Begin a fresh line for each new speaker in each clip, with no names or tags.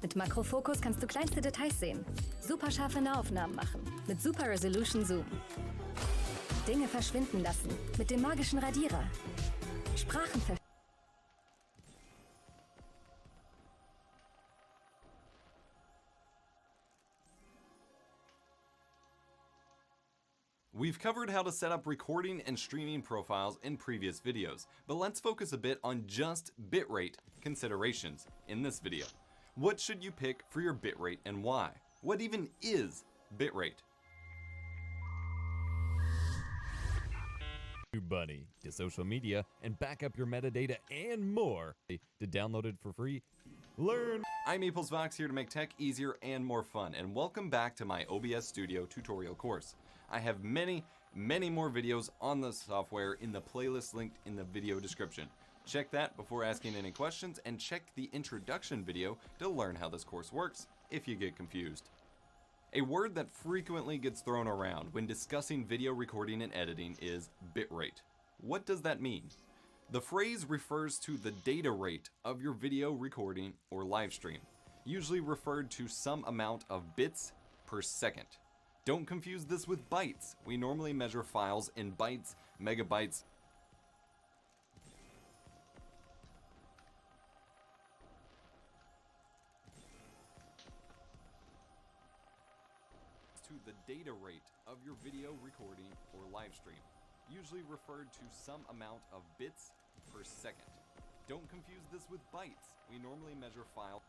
Mit Makrofokus kannst du kleinste Details sehen, superscharfe Nahaufnahmen machen, mit Super Resolution Zoom. Dinge verschwinden lassen, mit dem magischen Radierer. Sprachen
We've covered how to set up recording and streaming profiles in previous videos, but let's focus a bit on just bitrate considerations in this video. What should you pick for your bitrate and why? What even is bitrate?
Bunny to social media and back up your metadata and more. To download it for free, learn.
I'm AplesVox here to make tech easier and more fun, and welcome back to my OBS Studio tutorial course. I have many more videos on the software in the playlist linked in the video description. Check that before asking any questions, and check the introduction video to learn how this course works if you get confused. A word that frequently gets thrown around when discussing video recording and editing is bitrate. What does that mean? The phrase refers to the data rate of your video recording or live stream, usually referred to some amount of bits per second. Don't confuse this with bytes. We normally measure files in bytes, megabytes, to the data rate of your video recording or live stream, usually referred to some amount of bits per second. Don't confuse this with bytes. We normally measure file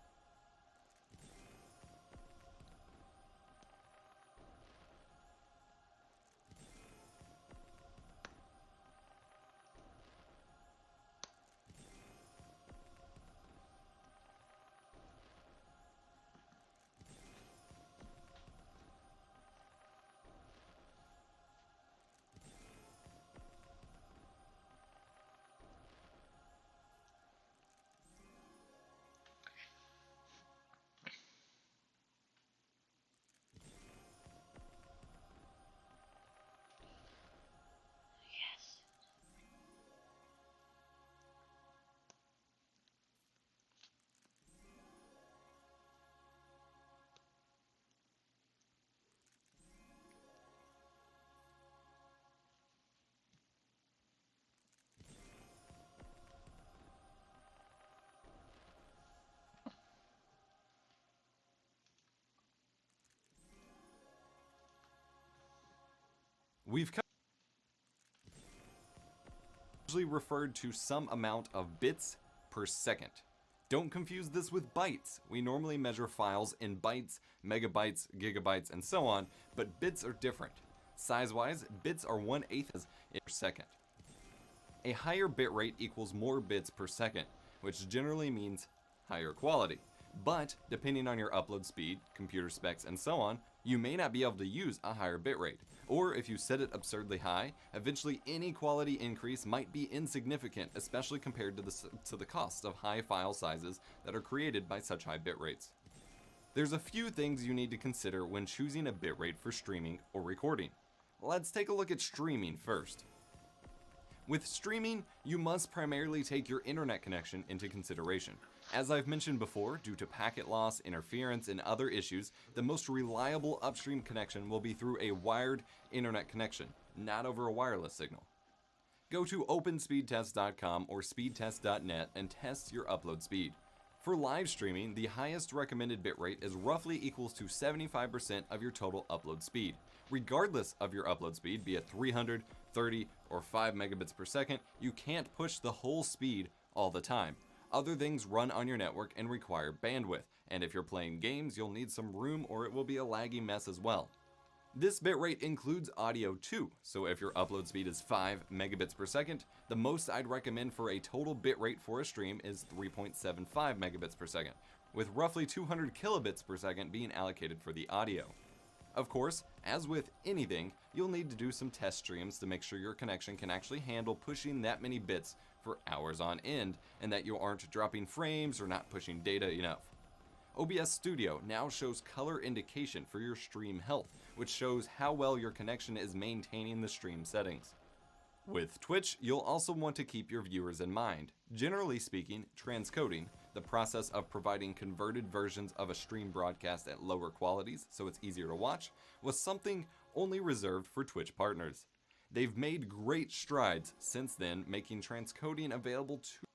usually referred to some amount of bits per second. Don't confuse this with bytes. We normally measure files in bytes, megabytes, gigabytes, and so on, but bits are different. Size-wise, bits are 1/8 per second. A higher bit rate equals more bits per second, which generally means higher quality. But depending on your upload speed, computer specs, and so on, you may not be able to use a higher bitrate. Or if you set it absurdly high, eventually any quality increase might be insignificant, especially compared to the cost of high file sizes that are created by such high bitrates. There's a few things you need to consider when choosing a bitrate for streaming or recording. Let's take a look at streaming first. With streaming, you must primarily take your internet connection into consideration. As I've mentioned before, due to packet loss, interference, and other issues, the most reliable upstream connection will be through a wired internet connection, not over a wireless signal. Go to openspeedtest.com or speedtest.net and test your upload speed. For live streaming, the highest recommended bitrate is roughly equals to 75% of your total upload speed. Regardless of your upload speed, be it 300, 30, or 5 megabits per second, you can't push the whole speed all the time. Other things run on your network and require bandwidth, and if you're playing games, you'll need some room or it will be a laggy mess as well. This bitrate includes audio too, so if your upload speed is 5 megabits per second, the most I'd recommend for a total bitrate for a stream is 3.75 megabits per second, with roughly 200 kilobits per second being allocated for the audio. Of course, as with anything, you'll need to do some test streams to make sure your connection can actually handle pushing that many bits for hours on end, and that you aren't dropping frames or not pushing data enough. OBS Studio now shows color indication for your stream health, which shows how well your connection is maintaining the stream settings. With Twitch, you'll also want to keep your viewers in mind. Generally speaking, transcoding, the process of providing converted versions of a stream broadcast at lower qualities so it's easier to watch, was something only reserved for Twitch partners. They've made great strides since then, making transcoding available to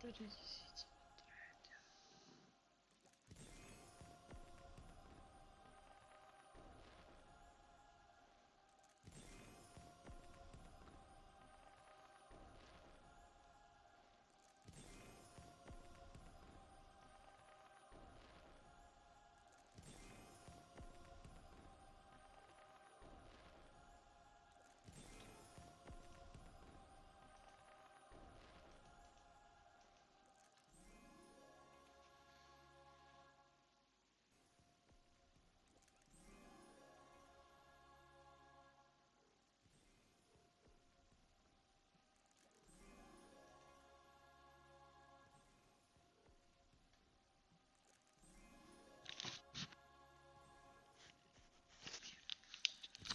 4 18.